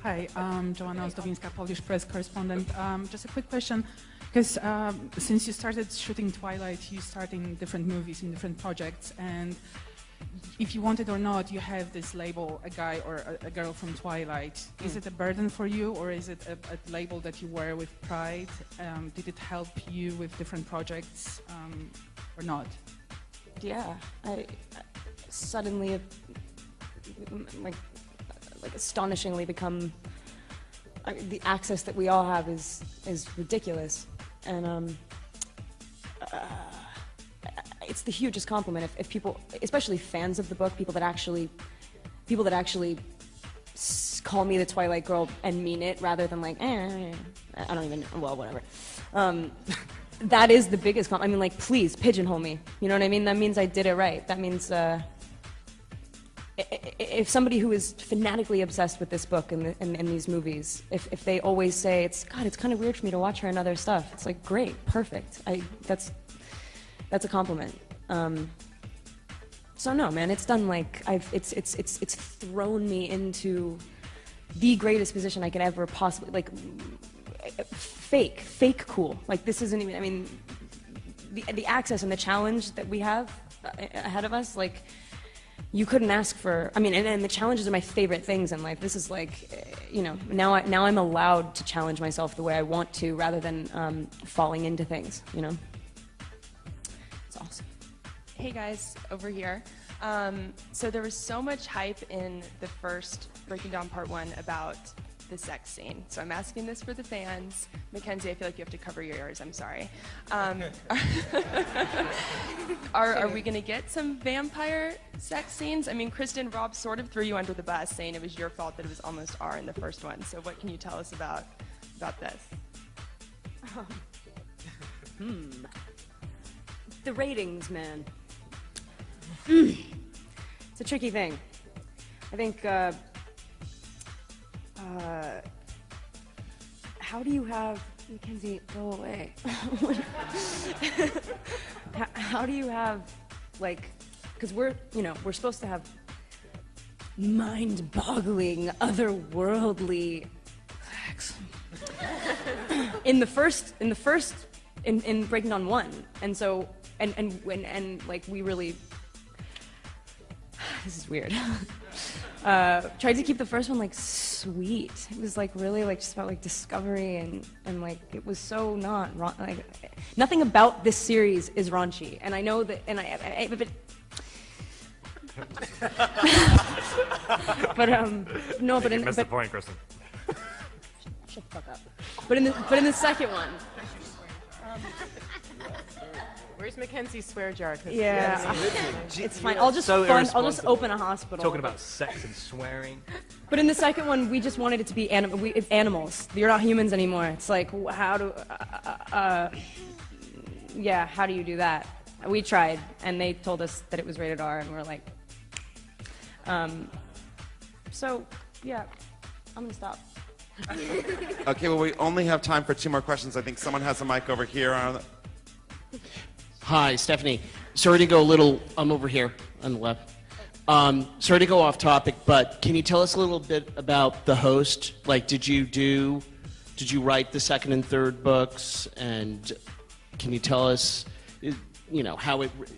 Hi, Joanna Ozdowinska, Polish press correspondent. Just a quick question, because since you started shooting Twilight, you started in different movies, in different projects, and if you want it or not, you have this label, a guy or a girl from Twilight. Is it a burden for you, or is it a label that you wear with pride? Did it help you with different projects, or not? Yeah, I suddenly, like astonishingly become, the access that we all have is ridiculous, and it's the hugest compliment if people, especially fans of the book, people that actually call me the Twilight Girl and mean it, rather than like, I don't even, well, whatever. That is the biggest compliment. I mean, like, please pigeonhole me. You know what I mean? That means I did it right. That means if somebody who is fanatically obsessed with this book and these movies, if they always say, it's kind of weird for me to watch her in other stuff, it's like, great, perfect. That's a compliment. So no, man, it's done, like, it's thrown me into the greatest position I could ever possibly, like, fake cool. Like, this isn't even, I mean, the access and the challenge that we have ahead of us, like, you couldn't ask for, I mean, and the challenges are my favorite things in life. This is like, you know, now I'm allowed to challenge myself the way I want to, rather than falling into things, you know? It's awesome. Hey guys, over here. So there was so much hype in the first Breaking Down Part 1 about the sex scene. So I'm asking this for the fans. Mackenzie, I feel like you have to cover your ears, I'm sorry. Are we gonna get some vampire sex scenes? I mean, Kristen, Rob sort of threw you under the bus, saying it was your fault that it was almost R in the first one. So what can you tell us about this? The ratings, man. It's a tricky thing. I think, how do you have, Mackenzie, go away. How do you have, like, because we're supposed to have mind-boggling, otherworldly sex in Breaking Dawn 1, and so, and like, we really, this is weird. Tried to keep the first one, like, sweet. It was, like, really, like, just about, like, discovery, and like, it was so not like, nothing about this series is raunchy, and I know that, and no, but you missed the point, Kristen. Shut the fuck up. But in the second one. Where's Mackenzie's swear jar? Yeah, it's fine. I'll just open a hospital. Talking about sex and swearing. But in the second one, we just wanted it to be animals. You're not humans anymore. It's like, how do you do that? We tried, and they told us that it was rated R, and we're like, so yeah, I'm gonna stop. Okay, well, we only have time for 2 more questions. I think someone has a mic over here. Hi, Stephanie. Sorry to go a little, I'm over here on the left. Sorry to go off topic, but can you tell us a little bit about the host? Like, did you write the second and third books? And can you tell us, you know,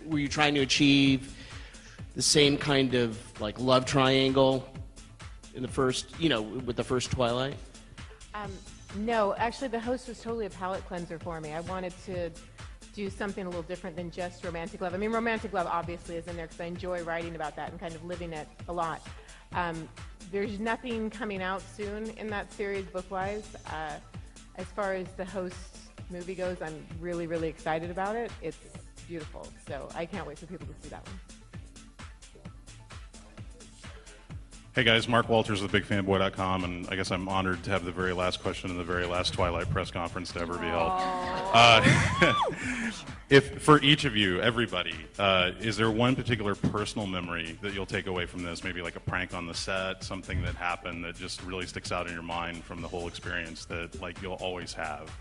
were you trying to achieve the same kind of, like, love triangle in the first, you know, with the first Twilight? No, actually the host was totally a palate cleanser for me. I wanted to do something a little different than just romantic love. I mean, romantic love obviously is in there because I enjoy writing about that and kind of living it a lot. There's nothing coming out soon in that series book-wise. As far as the host movie goes, I'm really, really excited about it. It's beautiful, so I can't wait for people to see that one. Hey guys, Mark Walters of BigFanboy.com, and I guess I'm honored to have the very last question in the very last Twilight press conference to ever be held. If for each of you, everybody, is there one particular personal memory that you'll take away from this? Maybe like a prank on the set, something that happened that just really sticks out in your mind from the whole experience that, like, you'll always have?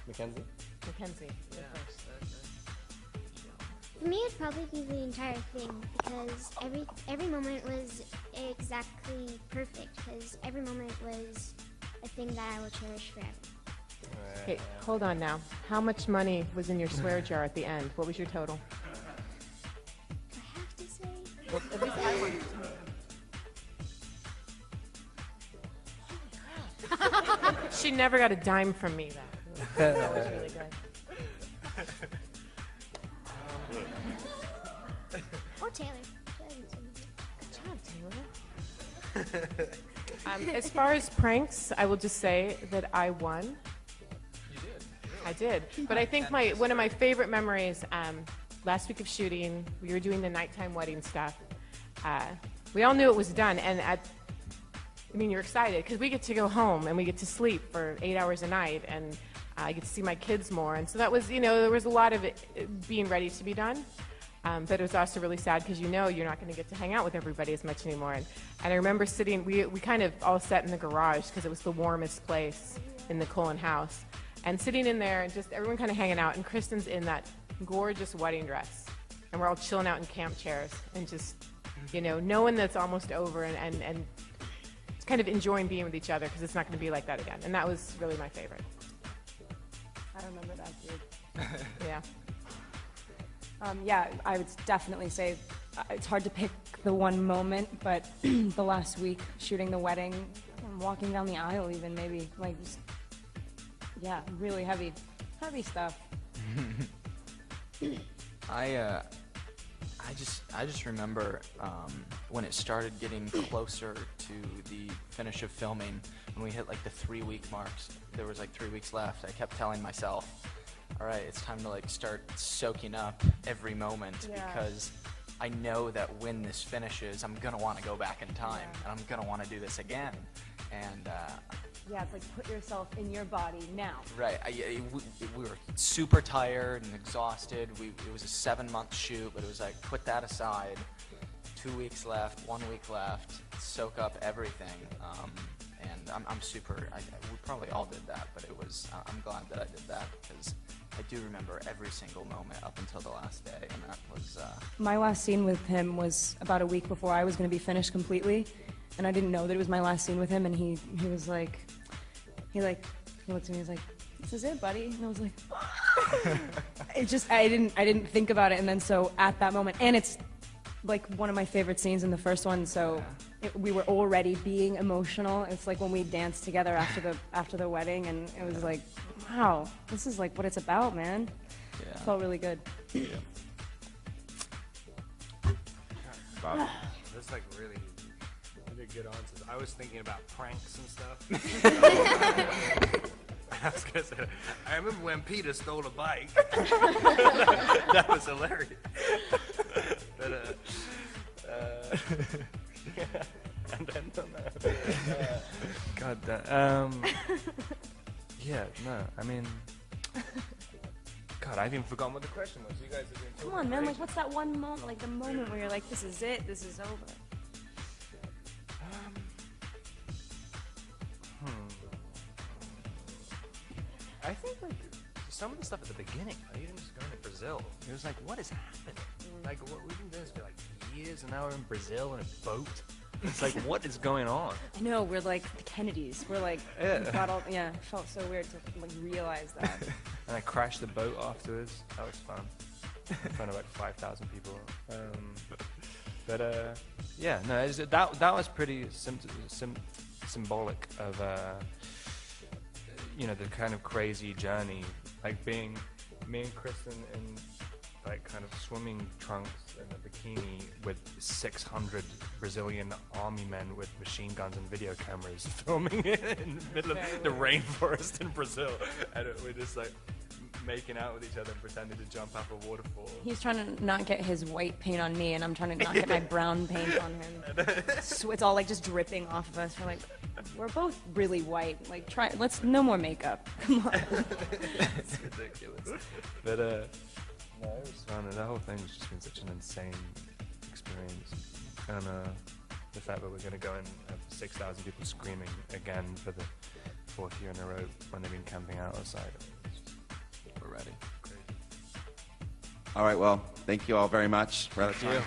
Mackenzie? Mackenzie, you're first. For me, it'd probably be the entire thing because every moment was exactly perfect because every moment was a thing that I will cherish forever. Okay, hold on now. How much money was in your swear jar at the end? What was your total? Do I have to say? Well, at least I want to know. She never got a dime from me, though. That was really good. Or Taylor. Good job, Taylor. As far as pranks, I will just say that I won. You did. I did. But I think one of my favorite memories, last week of shooting, we were doing the nighttime wedding stuff. We all knew it was done, and you're excited because we get to go home and we get to sleep for 8 hours a night, and I get to see my kids more. And so that was, there was a lot of it being ready to be done. But it was also really sad because you're not going to get to hang out with everybody as much anymore. And I remember sitting, we kind of all sat in the garage because it was the warmest place in the Cullen house. And sitting in there and just everyone kind of hanging out. And Kristen's in that gorgeous wedding dress. And we're all chilling out in camp chairs and just, knowing that it's almost over and kind of enjoying being with each other because it's not going to be like that again. And that was really my favorite. I remember that, dude. Yeah. Yeah, I would definitely say it's hard to pick the one moment, but the last week shooting the wedding, walking down the aisle even maybe, really heavy stuff. I just remember when it started getting closer to the finish of filming, when we hit the 3-week marks, there was 3 weeks left. I kept telling myself, all right, it's time to start soaking up every moment because I know that when this finishes, I'm gonna want to go back in time and I'm gonna want to do this again. And it's put yourself in your body now. Right. We were super tired and exhausted. It was a 7-month shoot, but it was put that aside. 2 weeks left, 1 week left, soak up everything. And I'm super. We probably all did that, but I'm glad that I did that because I do remember every single moment up until the last day, and that was. My last scene with him was about a week before I was going to be finished completely, and I didn't know that it was my last scene with him. And he was like, he looked at me, he was like, "This is it, buddy," and I was like, I didn't think about it, and then so at that moment, and it's one of my favorite scenes in the first one, so. We were already being emotional. It's when we danced together after the wedding, and it was wow, this is what it's about, man. Yeah. It felt really good. Yeah. Bob, that's really good answers. I was thinking about pranks and stuff. I was gonna say, I remember when Peter stole a bike. That was hilarious. But, and then God damn. Yeah, no, God, I've even forgotten what the question was. You guys are doing. Come on, man. What's that one moment? The moment where you're this is it. This is over. I think some of the stuff at the beginning, even just going to Brazil, it was what is happening? What we've been doing this for years, and now we're in Brazil in a boat. It's what is going on? I know, we're the Kennedys. We're it felt so weird to realize that. And I crashed the boat afterwards. That was fun. In front of 5,000 people. That was pretty symbolic of the kind of crazy journey, being me and Kristen in kind of swimming trunks and a bikini with 600 Brazilian army men with machine guns and video cameras filming it in the middle of the rainforest in Brazil, and we're just making out with each other and pretending to jump up a waterfall. He's trying to not get his white paint on me, and I'm trying to not get my brown paint on him. So it's all just dripping off of us. We're both really white. Let's no more makeup. Come on. It's ridiculous. But no, it was fun, and the whole thing has just been such an insane experience. And the fact that we're going to go and have 6,000 people screaming again for the 4th year in a row when they've been camping out outside. We're ready. All right, well, thank you all very much. We're out of time.